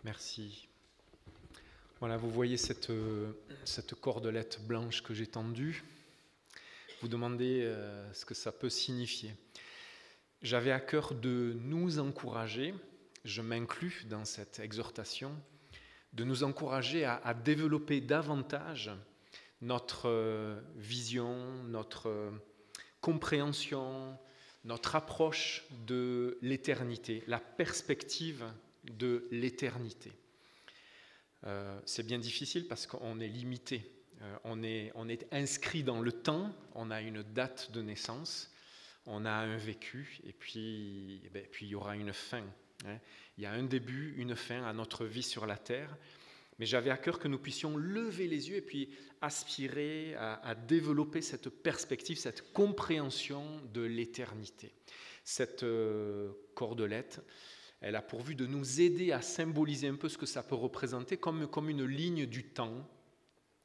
Merci. Voilà, vous voyez cette cordelette blanche que j'ai tendue. Vous demandez ce que ça peut signifier. J'avais à cœur de nous encourager, je m'inclus dans cette exhortation, de nous encourager à développer davantage notre vision, notre compréhension, notre approche de l'éternité, la perspective de l'éternité. C'est bien difficile parce qu'on est limité, on est inscrit dans le temps, on a une date de naissance, on a un vécu et puis il y aura une fin. Il y a un début, une fin à notre vie sur la terre. Mais j'avais à cœur que nous puissions lever les yeux et puis aspirer à développer cette perspective, cette compréhension de l'éternité. Cette cordelette, elle a pour but de nous aider à symboliser un peu ce que ça peut représenter comme une ligne du temps.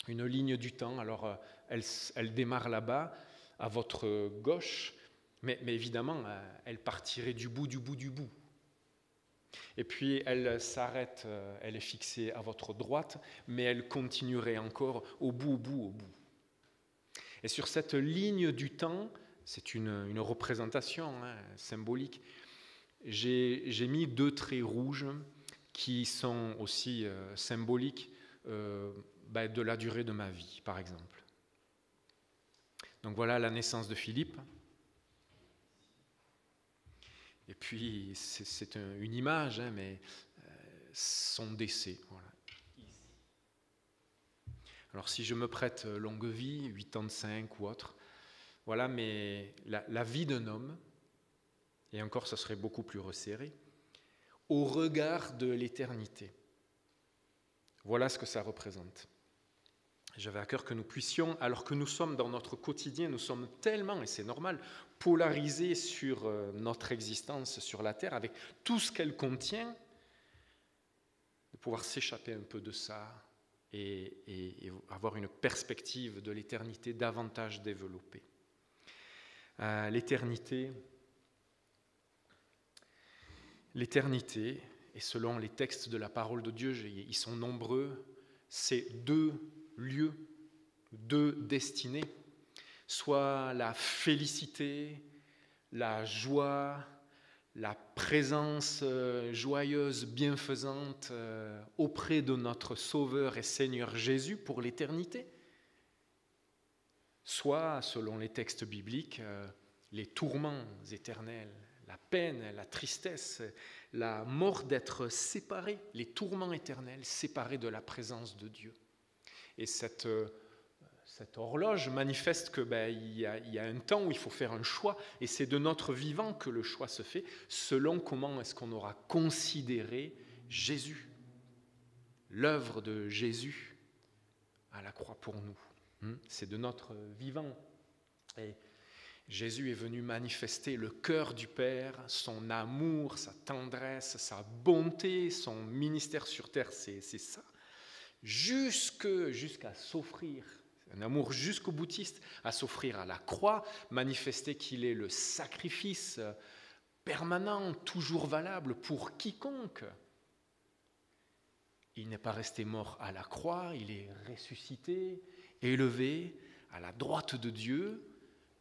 Une ligne du temps, alors elle démarre là-bas, à votre gauche, mais évidemment, elle partirait du bout. Et puis elle s'arrête, elle est fixée à votre droite, mais elle continuerait encore au bout. Et sur cette ligne du temps, c'est une représentation symbolique, j'ai mis 2 traits rouges qui sont aussi symboliques de la durée de ma vie, par exemple. Donc voilà la naissance de Philippe. Et puis, c'est une image, mais son décès. Voilà. Alors, si je me prête longue vie, 85 ou autre, voilà, mais la vie d'un homme, et encore, ça serait beaucoup plus resserré, au regard de l'éternité. Voilà ce que ça représente. J'avais à cœur que nous puissions, alors que nous sommes dans notre quotidien, nous sommes tellement, et c'est normal, polarisés sur notre existence sur la terre, avec tout ce qu'elle contient, de pouvoir s'échapper un peu de ça et avoir une perspective de l'éternité davantage développée. L'éternité, et selon les textes de la parole de Dieu, ils sont nombreux, c'est 2 lieux, 2 destinées, soit la félicité, la joie, la présence joyeuse, bienfaisante auprès de notre Sauveur et Seigneur Jésus pour l'éternité, soit, selon les textes bibliques, les tourments éternels, la peine, la tristesse, la mort d'être séparés, les tourments éternels séparés de la présence de Dieu. Et cette horloge manifeste qu'il y a un temps où il faut faire un choix, et c'est de notre vivant que le choix se fait, selon comment est-ce qu'on aura considéré Jésus, l'œuvre de Jésus à la croix pour nous. C'est de notre vivant. Et Jésus est venu manifester le cœur du Père, son amour, sa tendresse, sa bonté, son ministère sur terre, c'est ça. Jusqu'à s'offrir, un amour jusqu'au boutiste, à s'offrir à la croix, manifester qu'il est le sacrifice permanent, toujours valable pour quiconque. Il n'est pas resté mort à la croix, il est ressuscité, élevé à la droite de Dieu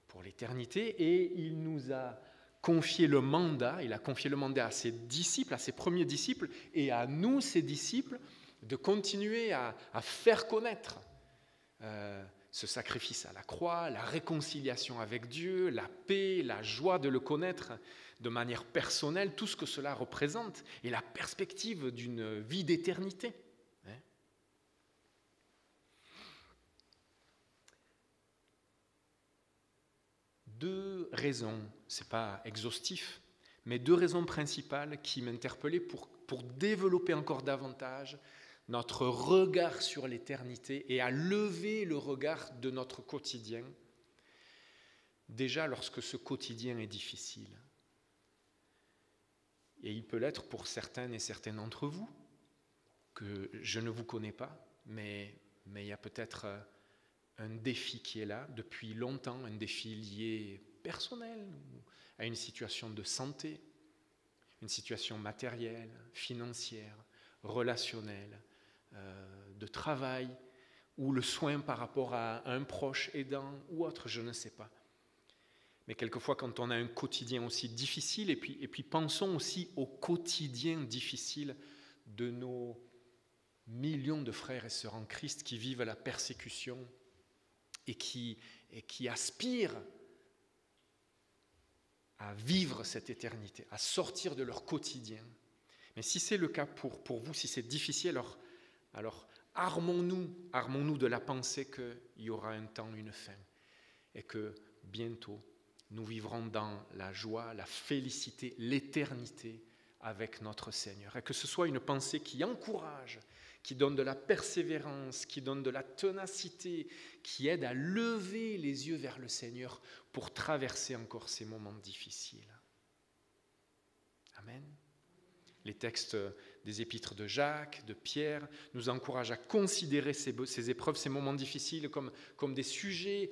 pour l'éternité, et il nous a confié le mandat, il a confié le mandat à ses disciples, à ses premiers disciples, et à nous, ses disciples, de continuer à faire connaître ce sacrifice à la croix, la réconciliation avec Dieu, la paix, la joie de le connaître de manière personnelle, tout ce que cela représente, et la perspective d'une vie d'éternité. 2 raisons, ce n'est pas exhaustif, mais 2 raisons principales qui m'interpellaient pour développer encore davantage notre regard sur l'éternité et à lever le regard de notre quotidien, déjà lorsque ce quotidien est difficile. Et il peut l'être pour certains et certaines d'entre vous, que je ne vous connais pas, mais il y a peut-être un défi qui est là depuis longtemps, un défi lié personnel, à une situation de santé, une situation matérielle, financière, relationnel, de travail, ou le soin par rapport à un proche aidant ou autre, je ne sais pas. Mais quelquefois, quand on a un quotidien aussi difficile, et puis pensons aussi au quotidien difficile de nos millions de frères et sœurs en Christ qui vivent la persécution et qui aspirent à vivre cette éternité, à sortir de leur quotidien. Mais si c'est le cas pour vous, si c'est difficile, alors armons-nous de la pensée qu'il y aura un temps, une fin, et que bientôt, nous vivrons dans la joie, la félicité, l'éternité avec notre Seigneur. Et que ce soit une pensée qui encourage, qui donne de la persévérance, qui donne de la ténacité, qui aide à lever les yeux vers le Seigneur pour traverser encore ces moments difficiles. Amen. Les textes des épîtres de Jacques, de Pierre, nous encouragent à considérer ces épreuves, ces moments difficiles comme des sujets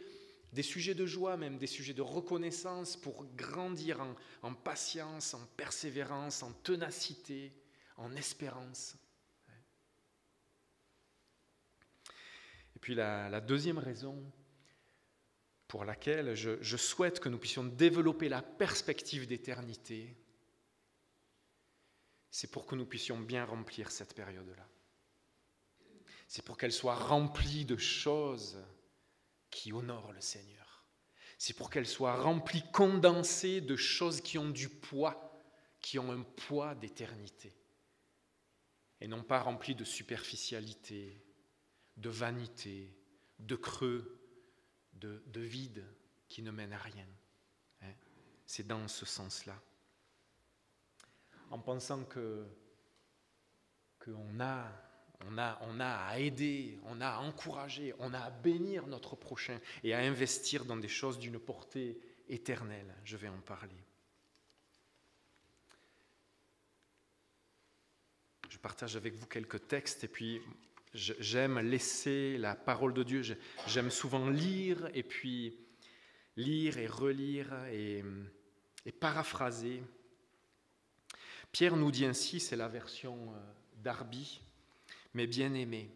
de joie même, des sujets de reconnaissance pour grandir en patience, en persévérance, en ténacité, en espérance. Et puis la deuxième raison pour laquelle je souhaite que nous puissions développer la perspective d'éternité, c'est pour que nous puissions bien remplir cette période-là. C'est pour qu'elle soit remplie de choses qui honorent le Seigneur. C'est pour qu'elle soit remplie, condensée de choses qui ont du poids, qui ont un poids d'éternité. Et non pas remplie de superficialité, de vanité, de creux, de vide qui ne mène à rien. C'est dans ce sens-là. En pensant qu'on a à aider, on a à encourager, on a à bénir notre prochain et à investir dans des choses d'une portée éternelle. Je vais en parler. Je partage avec vous quelques textes et puis j'aime laisser la parole de Dieu. J'aime souvent lire et puis lire et relire et paraphraser. Pierre nous dit ainsi, c'est la version Darby, mes bien-aimés,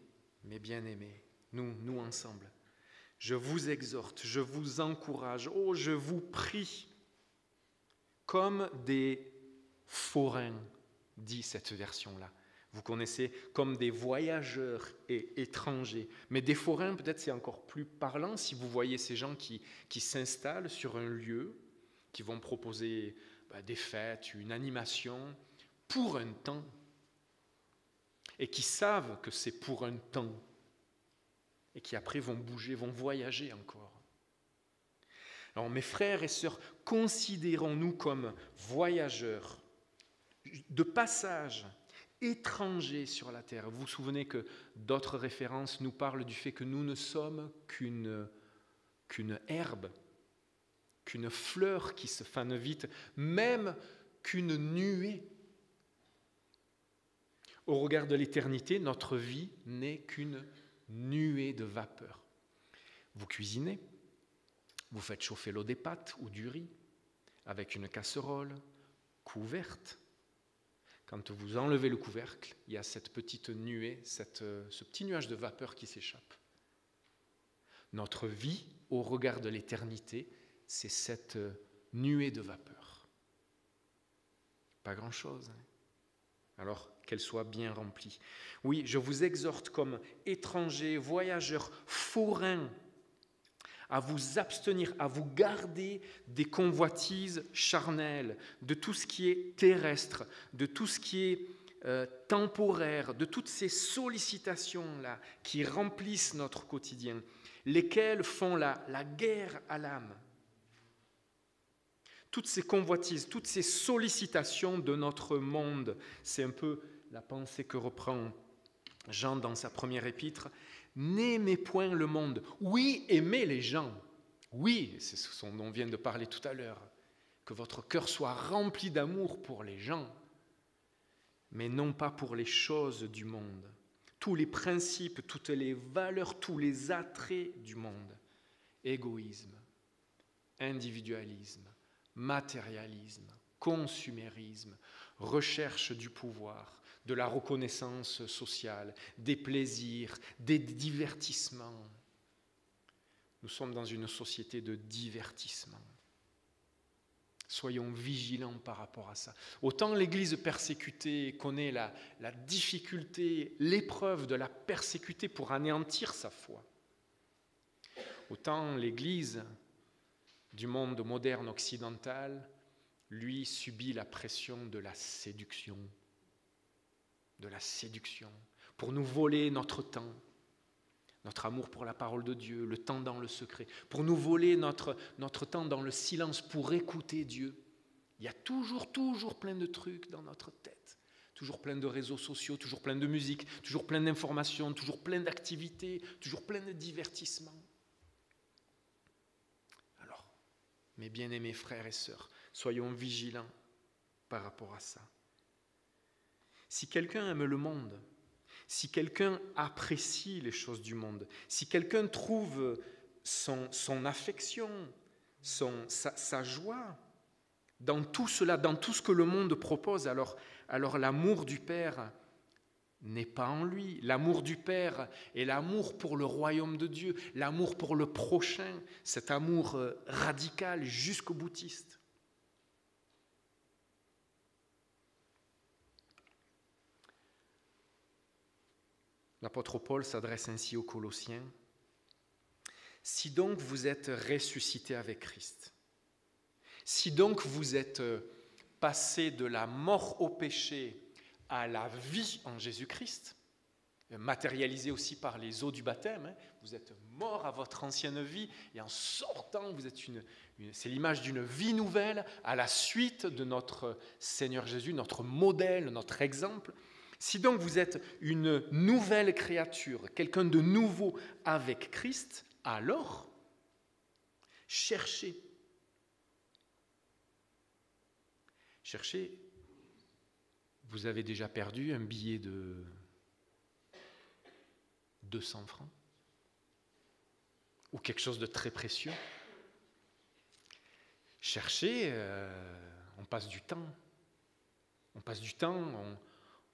nous ensemble, je vous exhorte, je vous encourage, je vous prie, comme des forains, dit cette version-là. Vous connaissez, comme des voyageurs et étrangers. Mais des forains, peut-être c'est encore plus parlant si vous voyez ces gens qui s'installent sur un lieu, qui vont proposer des fêtes, une animation, pour un temps, et qui savent que c'est pour un temps, et qui après vont bouger, vont voyager encore. Alors mes frères et sœurs, considérons-nous comme voyageurs de passage, étrangers sur la terre. Vous vous souvenez que d'autres références nous parlent du fait que nous ne sommes qu'une herbe, qu'une fleur qui se fane vite, même qu'une nuée. Au regard de l'éternité, notre vie n'est qu'une nuée de vapeur. Vous cuisinez, vous faites chauffer l'eau des pâtes ou du riz avec une casserole couverte. Quand vous enlevez le couvercle, il y a cette petite nuée, ce petit nuage de vapeur qui s'échappe. Notre vie, au regard de l'éternité, c'est cette nuée de vapeur. Pas grand-chose. Alors qu'elle soit bien remplie. Oui, je vous exhorte comme étrangers, voyageurs, forains, à vous abstenir, à vous garder des convoitises charnelles, de tout ce qui est terrestre, de tout ce qui est temporaire, de toutes ces sollicitations-là qui remplissent notre quotidien, lesquelles font la guerre à l'âme. Toutes ces convoitises, toutes ces sollicitations de notre monde, c'est un peu la pensée que reprend Jean dans sa première épître. N'aimez point le monde. Oui, aimez les gens. Oui, c'est ce dont on vient de parler tout à l'heure. Que votre cœur soit rempli d'amour pour les gens, mais non pas pour les choses du monde. Tous les principes, toutes les valeurs, tous les attraits du monde. Égoïsme, individualisme, matérialisme, consumérisme, recherche du pouvoir, de la reconnaissance sociale, des plaisirs, des divertissements. Nous sommes dans une société de divertissement. Soyons vigilants par rapport à ça. Autant l'Église persécutée connaît la difficulté, l'épreuve de la persécuter pour anéantir sa foi, autant l'Église du monde moderne occidental, lui, subit la pression de la séduction, pour nous voler notre temps, notre amour pour la parole de Dieu, le temps dans le secret, pour nous voler notre temps dans le silence, pour écouter Dieu. Il y a toujours plein de trucs dans notre tête, toujours plein de réseaux sociaux, toujours plein de musique, toujours plein d'informations, toujours plein d'activités, toujours plein de divertissements. Alors, mes bien-aimés frères et sœurs, soyons vigilants par rapport à ça. Si quelqu'un aime le monde, si quelqu'un apprécie les choses du monde, si quelqu'un trouve son affection, sa joie dans tout cela, dans tout ce que le monde propose, alors l'amour du Père n'est pas en lui. L'amour du Père est l'amour pour le royaume de Dieu, l'amour pour le prochain, cet amour radical jusqu'au boutiste. L'apôtre Paul s'adresse ainsi aux Colossiens. « Si donc vous êtes ressuscités avec Christ, si donc vous êtes passés de la mort au péché à la vie en Jésus-Christ, matérialisé aussi par les eaux du baptême, vous êtes morts à votre ancienne vie et en sortant, vous êtes c'est l'image d'une vie nouvelle à la suite de notre Seigneur Jésus, notre modèle, notre exemple. Si donc vous êtes une nouvelle créature, quelqu'un de nouveau avec Christ, alors cherchez. Vous avez déjà perdu un billet de 200 francs ou quelque chose de très précieux. Cherchez, on passe du temps.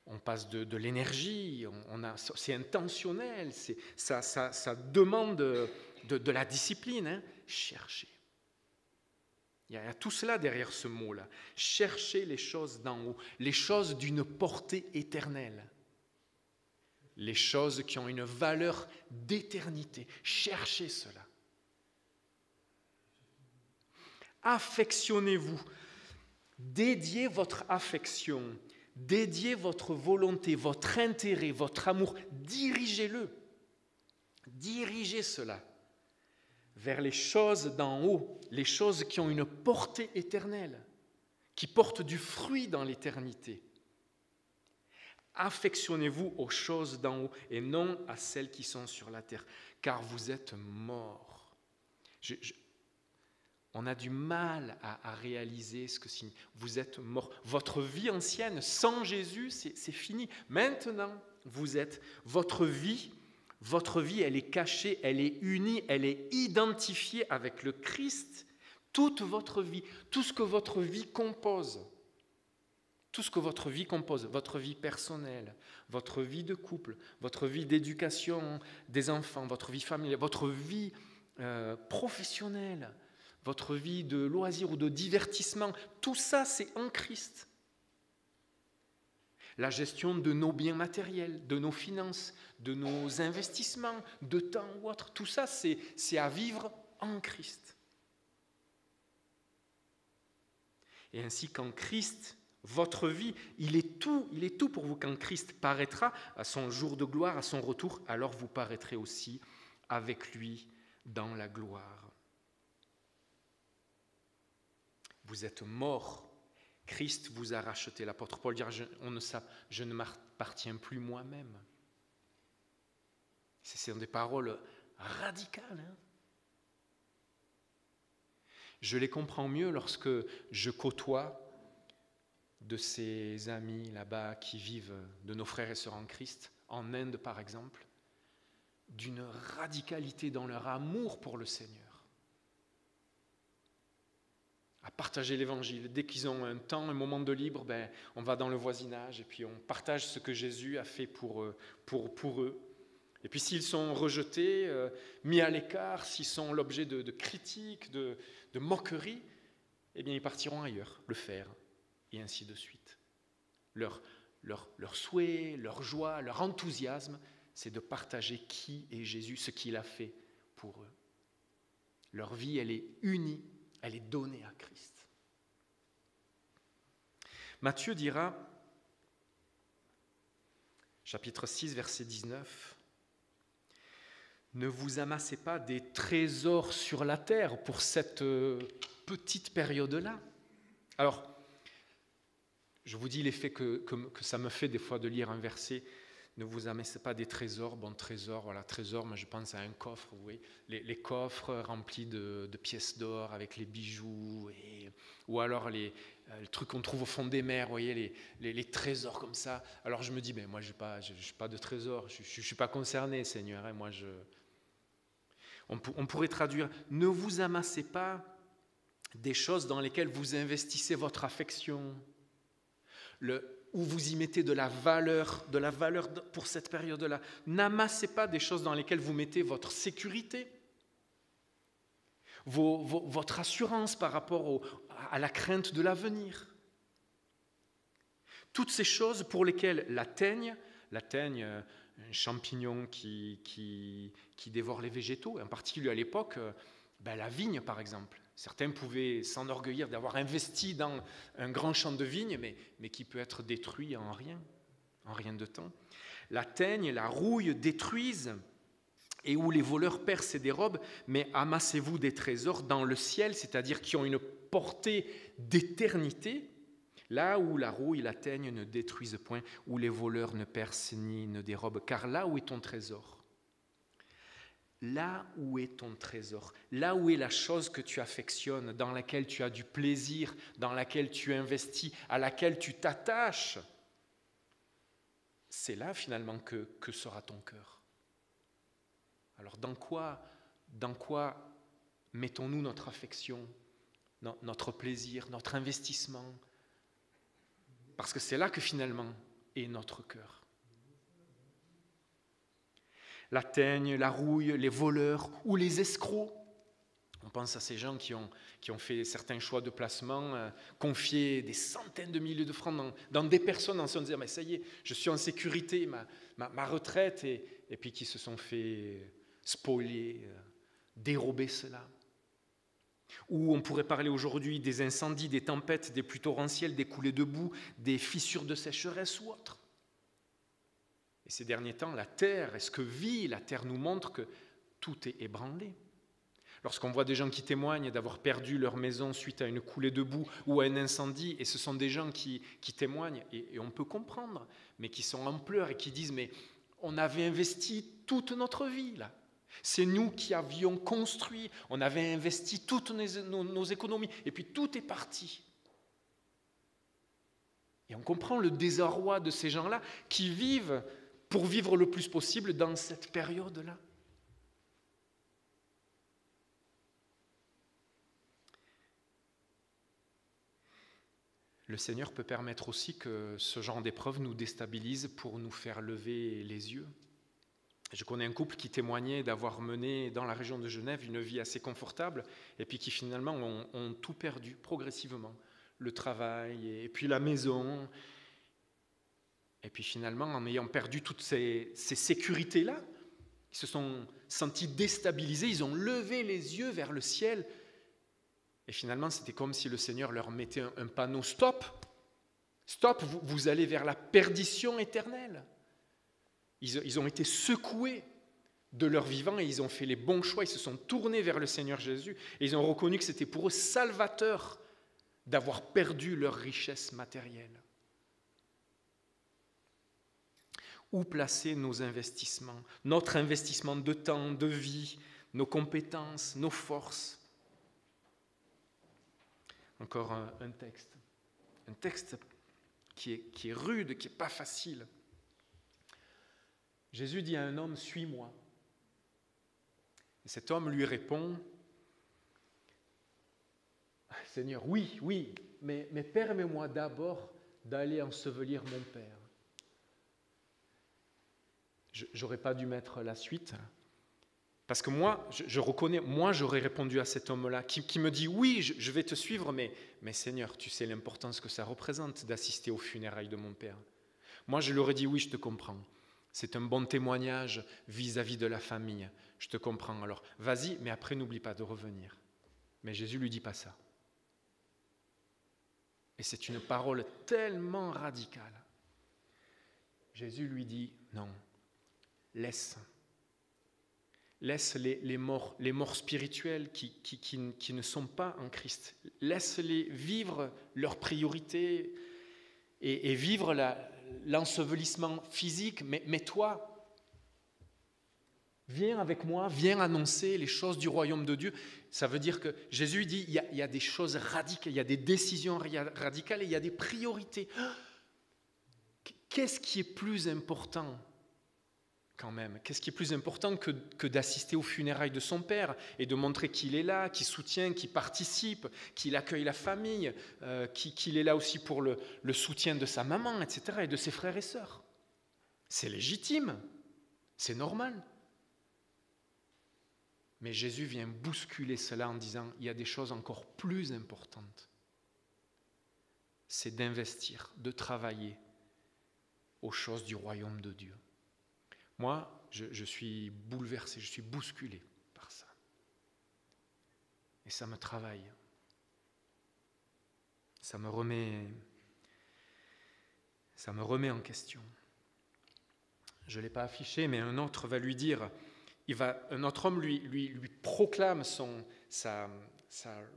On passe de l'énergie, c'est intentionnel, ça demande de la discipline. Cherchez. Il y a tout cela derrière ce mot-là. Cherchez les choses d'en haut, les choses d'une portée éternelle, les choses qui ont une valeur d'éternité. Cherchez cela. Affectionnez-vous. Dédiez votre affection. Dédiez votre volonté, votre intérêt, votre amour, dirigez-le. Dirigez cela vers les choses d'en haut, les choses qui ont une portée éternelle, qui portent du fruit dans l'éternité. Affectionnez-vous aux choses d'en haut et non à celles qui sont sur la terre, car vous êtes morts. On a du mal à réaliser ce que signifie. Vous êtes mort. Votre vie ancienne, sans Jésus, c'est fini. Maintenant, votre vie, elle est cachée, elle est unie, elle est identifiée avec le Christ. Toute votre vie, tout ce que votre vie compose, votre vie personnelle, votre vie de couple, votre vie d'éducation des enfants, votre vie familiale, votre vie professionnelle, votre vie de loisirs ou de divertissement, tout ça, c'est en Christ. La gestion de nos biens matériels, de nos finances, de nos investissements, de temps ou autre, tout ça, c'est à vivre en Christ. Et ainsi qu'en Christ, votre vie, il est tout pour vous. Quand Christ paraîtra à son jour de gloire, à son retour, alors vous paraîtrez aussi avec lui dans la gloire. Vous êtes morts. Christ vous a racheté. L'apôtre Paul dit, je ne m'appartiens plus moi-même. Ce sont des paroles radicales. Je les comprends mieux lorsque je côtoie de ces amis là-bas qui vivent, de nos frères et sœurs en Christ, en Inde par exemple, d'une radicalité dans leur amour pour le Seigneur. À partager l'évangile. Dès qu'ils ont un temps, un moment de libre, on va dans le voisinage et puis on partage ce que Jésus a fait pour eux. Et puis s'ils sont rejetés, mis à l'écart, s'ils sont l'objet de critiques, de moqueries, eh bien ils partiront ailleurs le faire, et ainsi de suite. Leur souhait, leur joie, leur enthousiasme, c'est de partager qui est Jésus, ce qu'il a fait pour eux. Leur vie, elle est unie, elle est donnée à Christ. Matthieu dira, chapitre 6, verset 19, « Ne vous amassez pas des trésors sur la terre pour cette petite période-là. » Alors, je vous dis l'effet que ça me fait des fois de lire un verset. Ne vous amassez pas des trésors. Bon, trésor, moi je pense à un coffre, vous voyez, les coffres remplis de pièces d'or avec les bijoux, ou alors les trucs qu'on trouve au fond des mers, vous voyez, les trésors comme ça. Alors je me dis, moi je n'ai pas de trésor, je ne suis pas concerné, Seigneur. On pourrait traduire, ne vous amassez pas des choses dans lesquelles vous investissez votre affection, où vous y mettez de la valeur pour cette période-là. N'amassez pas des choses dans lesquelles vous mettez votre sécurité, votre assurance par rapport à la crainte de l'avenir. Toutes ces choses pour lesquelles la teigne, un champignon qui dévore les végétaux, en particulier à l'époque, la vigne par exemple. Certains pouvaient s'enorgueillir d'avoir investi dans un grand champ de vigne, mais qui peut être détruit en rien de temps. La teigne, la rouille détruisent, et où les voleurs percent et dérobent, mais amassez-vous des trésors dans le ciel, c'est-à-dire qui ont une portée d'éternité, là où la rouille et la teigne ne détruisent point, où les voleurs ne percent ni ne dérobent, car là où est ton trésor, là où est ton trésor, là où est la chose que tu affectionnes, dans laquelle tu as du plaisir, dans laquelle tu investis, à laquelle tu t'attaches, c'est là finalement que sera ton cœur. Alors dans quoi mettons-nous notre affection, notre plaisir, notre investissement? Parce que c'est là que finalement est notre cœur. La teigne, la rouille, les voleurs ou les escrocs. On pense à ces gens qui ont fait certains choix de placement, confié des centaines de milliers de francs dans des personnes en se disant mais ça y est, je suis en sécurité, ma retraite, et puis qui se sont fait spolier, dérober cela. Ou on pourrait parler aujourd'hui des incendies, des tempêtes, des pluies torrentielles, des coulées de boue, des fissures de sécheresse ou autres. Et ces derniers temps, la terre, est-ce que vit la terre nous montre que tout est ébranlé. Lorsqu'on voit des gens qui témoignent d'avoir perdu leur maison suite à une coulée de boue ou à un incendie, et ce sont des gens qui témoignent, et on peut comprendre, mais qui sont en pleurs et qui disent « mais on avait investi toute notre vie là. C'est nous qui avions construit, on avait investi toutes nos économies, et puis tout est parti. » Et on comprend le désarroi de ces gens-là qui vivent pour vivre le plus possible dans cette période-là. Le Seigneur peut permettre aussi que ce genre d'épreuve nous déstabilise pour nous faire lever les yeux. Je connais un couple qui témoignait d'avoir mené dans la région de Genève une vie assez confortable et puis qui finalement ont tout perdu progressivement. Le travail et puis la maison. Et puis finalement, en ayant perdu toutes ces sécurités-là, ils se sont sentis déstabilisés, ils ont levé les yeux vers le ciel. Et finalement, c'était comme si le Seigneur leur mettait un panneau « Stop ! Stop, vous allez vers la perdition éternelle !» Ils ont été secoués de leur vivant et ils ont fait les bons choix. Ils se sont tournés vers le Seigneur Jésus et ils ont reconnu que c'était pour eux salvateur d'avoir perdu leur richesse matérielle. Où placer nos investissements, notre investissement de temps, de vie, nos compétences, nos forces? Encore un texte qui est rude, qui n'est pas facile. Jésus dit à un homme « Suis-moi ». Et cet homme lui répond Seigneur, oui, oui, mais permets-moi d'abord d'aller ensevelir mon père. J'aurais pas dû mettre la suite, parce que moi, je reconnais, moi j'aurais répondu à cet homme-là, qui me dit, oui, je vais te suivre, mais Seigneur, tu sais l'importance que ça représente d'assister aux funérailles de mon père. Moi, je lui aurais dit, oui, je te comprends. C'est un bon témoignage vis-à-vis de la famille. Je te comprends. Alors, vas-y, mais après, n'oublie pas de revenir. Mais Jésus ne lui dit pas ça. Et c'est une parole tellement radicale. Jésus lui dit, non, laisse. Laisse les morts spirituels qui ne sont pas en Christ. Laisse-les vivre leurs priorités et vivre l'ensevelissement physique. Mais toi, viens avec moi, viens annoncer les choses du royaume de Dieu. Ça veut dire que Jésus dit, il y a des choses radicales, il y a des décisions radicales et il y a des priorités. Qu'est-ce qui est plus important quand même? Qu'est-ce qui est plus important que d'assister aux funérailles de son père et de montrer qu'il est là, qu'il soutient, qu'il participe, qu'il accueille la famille, qu'il est là aussi pour le soutien de sa maman, etc., et de ses frères et sœurs? C'est légitime, c'est normal. Mais Jésus vient bousculer cela en disant, il y a des choses encore plus importantes. C'est d'investir, de travailler aux choses du royaume de Dieu. Moi, je suis bouleversé, je suis bousculé par ça. Et ça me travaille. Ça me remet en question. Je ne l'ai pas affiché, mais un autre va lui dire, un autre homme lui proclame sa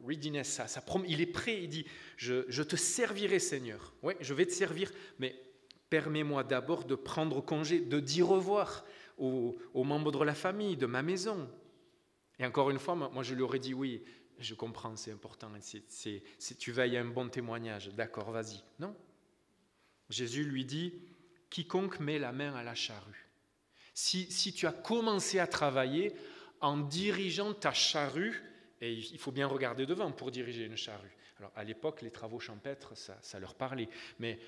readiness, il est prêt, il dit, je te servirai Seigneur. Oui, je vais te servir, mais permets-moi d'abord de prendre congé, de dire au revoir aux membres de la famille, de ma maison. Et encore une fois, moi je lui aurais dit, oui, je comprends, c'est important, tu veilles à un bon témoignage, d'accord, vas-y. Non. Jésus lui dit, quiconque met la main à la charrue. Si tu as commencé à travailler en dirigeant ta charrue, et il faut bien regarder devant pour diriger une charrue. Alors à l'époque, les travaux champêtres, ça leur parlait, mais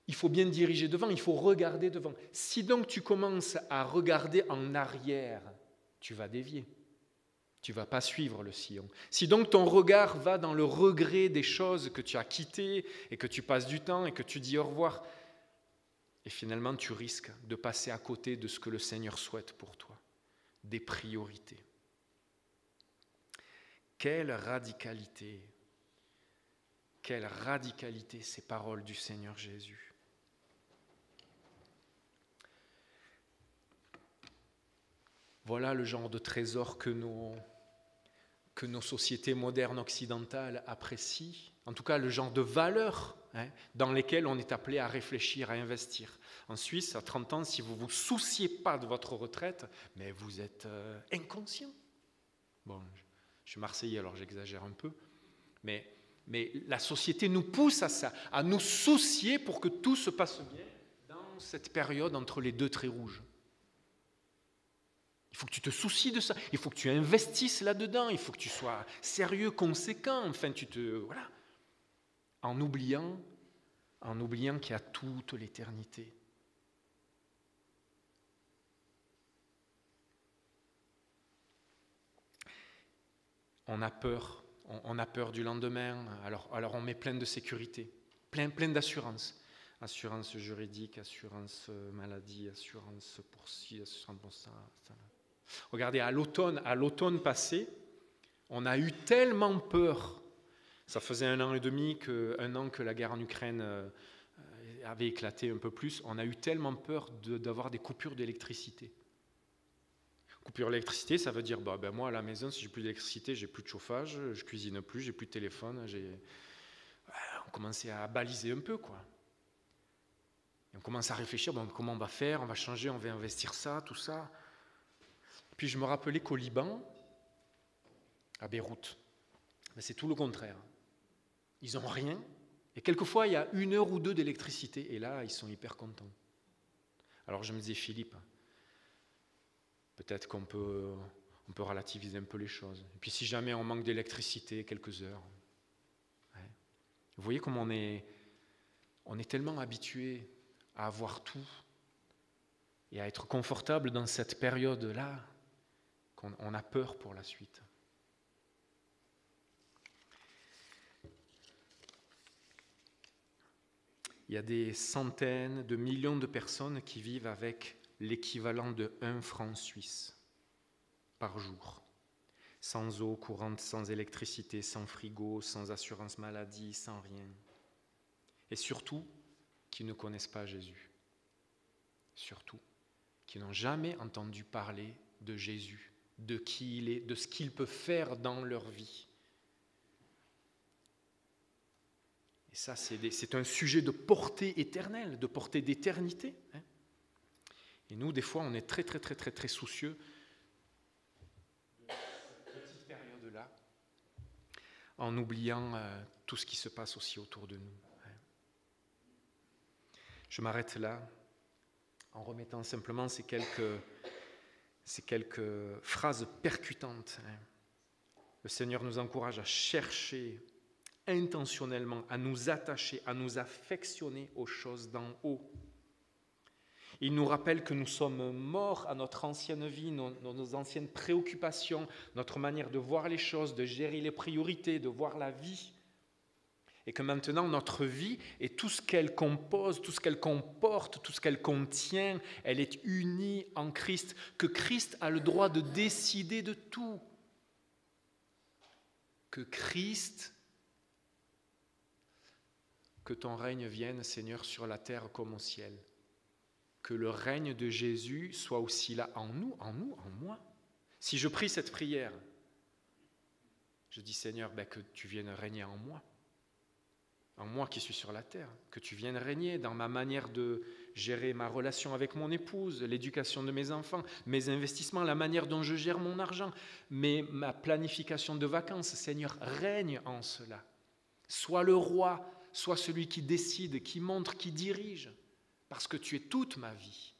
il faut bien diriger devant, il faut regarder devant. Si donc tu commences à regarder en arrière, tu vas dévier. Tu ne vas pas suivre le sillon. Si donc ton regard va dans le regret des choses que tu as quittées et que tu passes du temps et que tu dis au revoir, et finalement tu risques de passer à côté de ce que le Seigneur souhaite pour toi, des priorités. Quelle radicalité ces paroles du Seigneur Jésus. Voilà le genre de trésor que nos sociétés modernes occidentales apprécient, en tout cas le genre de valeurs dans lesquelles on est appelé à réfléchir, à investir. En Suisse, à 30 ans, si vous ne vous souciez pas de votre retraite, mais vous êtes inconscient. Bon, je suis Marseillais, alors j'exagère un peu, mais la société nous pousse à ça, à nous soucier pour que tout se passe bien dans cette période entre les deux traits rouges. Il faut que tu te soucies de ça, il faut que tu investisses là-dedans, il faut que tu sois sérieux, conséquent, enfin voilà. En oubliant qu'il y a toute l'éternité. On a peur du lendemain, alors on met plein de sécurité, plein d'assurance. Assurance juridique, assurance maladie, assurance pour ci, assurance pour ça. Regardez, à l'automne passé, on a eu tellement peur. Ça faisait 1 an et demi, un an que la guerre en Ukraine avait éclaté un peu plus. On a eu tellement peur d'avoir des coupures d'électricité. Coupure d'électricité, ça veut dire, moi à la maison, si j'ai plus d'électricité, j'ai plus de chauffage, je cuisine plus, j'ai plus de téléphone. On commençait à baliser un peu, quoi. Et on commence à réfléchir, comment on va faire, on va changer, on va investir ça, tout ça. Puis je me rappelais qu'au Liban, à Beyrouth, c'est tout le contraire. Ils n'ont rien, et quelquefois il y a 1 heure ou 2 d'électricité, et là ils sont hyper contents. Alors je me disais, Philippe, peut-être qu'on peut relativiser un peu les choses. Et puis si jamais on manque d'électricité, quelques heures, Vous voyez comme on est tellement habitué à avoir tout et à être confortable dans cette période-là qu'on a peur pour la suite. Il y a des centaines de millions de personnes qui vivent avec l'équivalent de 1 franc suisse par jour. Sans eau courante, sans électricité, sans frigo, sans assurance maladie, sans rien. Et surtout, qui ne connaissent pas Jésus. Surtout, qui n'ont jamais entendu parler de Jésus, de qui il est, de ce qu'il peut faire dans leur vie. Et ça, c'est un sujet de portée éternelle, de portée d'éternité. Et nous, des fois, on est très, très, très, très, très soucieux de cette petite période-là, en oubliant tout ce qui se passe aussi autour de nous. Je m'arrête là, en remettant simplement ces quelques phrases percutantes. Le Seigneur nous encourage à chercher intentionnellement, à nous attacher, à nous affectionner aux choses d'en haut. Il nous rappelle que nous sommes morts à notre ancienne vie, nos anciennes préoccupations, notre manière de voir les choses, de gérer les priorités, de voir la vie. Et que maintenant, notre vie et tout ce qu'elle compose, tout ce qu'elle comporte, tout ce qu'elle contient, elle est unie en Christ, que Christ a le droit de décider de tout. Que Christ, que ton règne vienne, Seigneur, sur la terre comme au ciel. Que le règne de Jésus soit aussi là en nous, en moi. Si je prie cette prière, je dis, Seigneur, que tu viennes régner en moi qui suis sur la terre, que tu viennes régner dans ma manière de gérer ma relation avec mon épouse, l'éducation de mes enfants, mes investissements, la manière dont je gère mon argent, ma planification de vacances. Seigneur, règne en cela. Sois le roi, sois celui qui décide, qui montre, qui dirige, parce que tu es toute ma vie.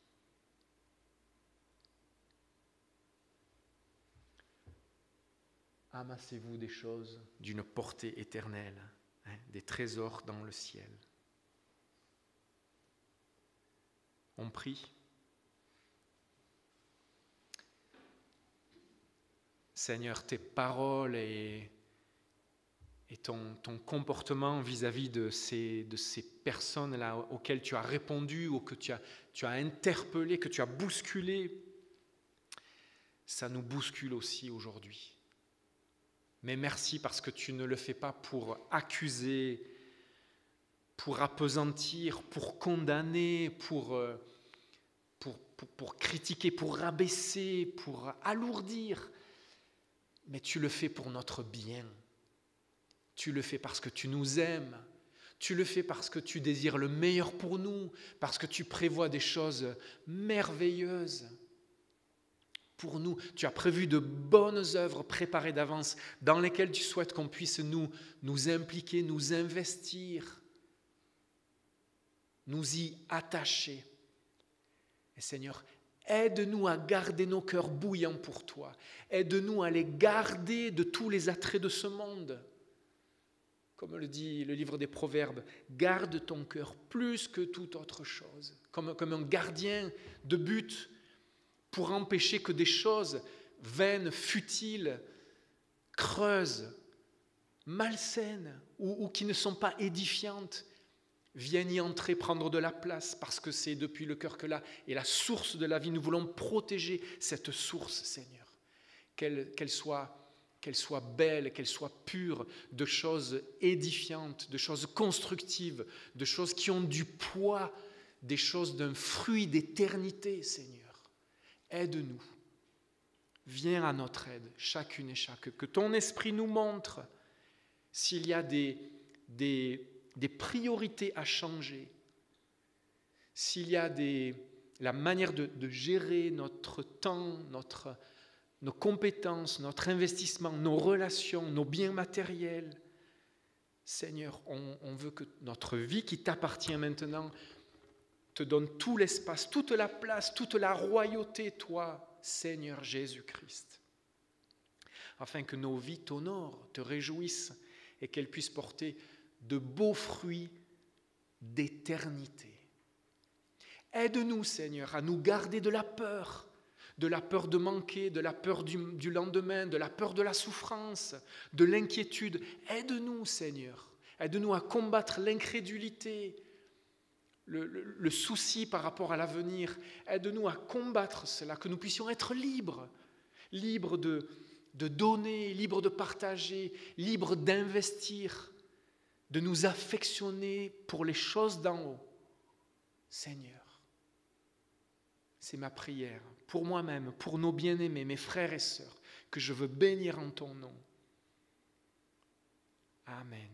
Amassez-vous des choses d'une portée éternelle, des trésors dans le ciel. On prie. Seigneur, tes paroles et ton comportement vis-à-vis de ces personnes-là auxquelles tu as répondu ou que tu as interpellé, que tu as bousculé, ça nous bouscule aussi aujourd'hui. Mais merci parce que tu ne le fais pas pour accuser, pour appesantir, pour condamner, pour critiquer, pour rabaisser, pour alourdir. Mais tu le fais pour notre bien. Tu le fais parce que tu nous aimes. Tu le fais parce que tu désires le meilleur pour nous, parce que tu prévois des choses merveilleuses pour nous. Tu as prévu de bonnes œuvres préparées d'avance dans lesquelles tu souhaites qu'on puisse nous impliquer, nous investir, nous y attacher. Et Seigneur, aide-nous à garder nos cœurs bouillants pour toi. Aide-nous à les garder de tous les attraits de ce monde. Comme le dit le livre des Proverbes, garde ton cœur plus que toute autre chose. Comme un gardien de but pour empêcher que des choses vaines, futiles, creuses, malsaines ou qui ne sont pas édifiantes viennent y entrer, prendre de la place, parce que c'est depuis le cœur que là est la source de la vie. Nous voulons protéger cette source, Seigneur, qu'elle soit belle, qu'elle soit pure, de choses édifiantes, de choses constructives, de choses qui ont du poids, des choses d'un fruit d'éternité, Seigneur. Aide-nous. Viens à notre aide, chacune et chacun. Que ton esprit nous montre s'il y a des priorités à changer, s'il y a la manière de gérer notre temps, nos compétences, notre investissement, nos relations, nos biens matériels. Seigneur, on veut que notre vie qui t'appartient maintenant te donne tout l'espace, toute la place, toute la royauté, toi, Seigneur Jésus-Christ, afin que nos vies t'honorent, te réjouissent et qu'elles puissent porter de beaux fruits d'éternité. Aide-nous, Seigneur, à nous garder de la peur de manquer, de la peur du lendemain, de la peur de la souffrance, de l'inquiétude. Aide-nous, Seigneur. Aide-nous à combattre l'incrédulité, le souci par rapport à l'avenir. Aide-nous à combattre cela, que nous puissions être libres, libres de donner, libres de partager, libres d'investir, de nous affectionner pour les choses d'en haut. Seigneur, c'est ma prière pour moi-même, pour nos bien-aimés, mes frères et sœurs, que je veux bénir en ton nom. Amen.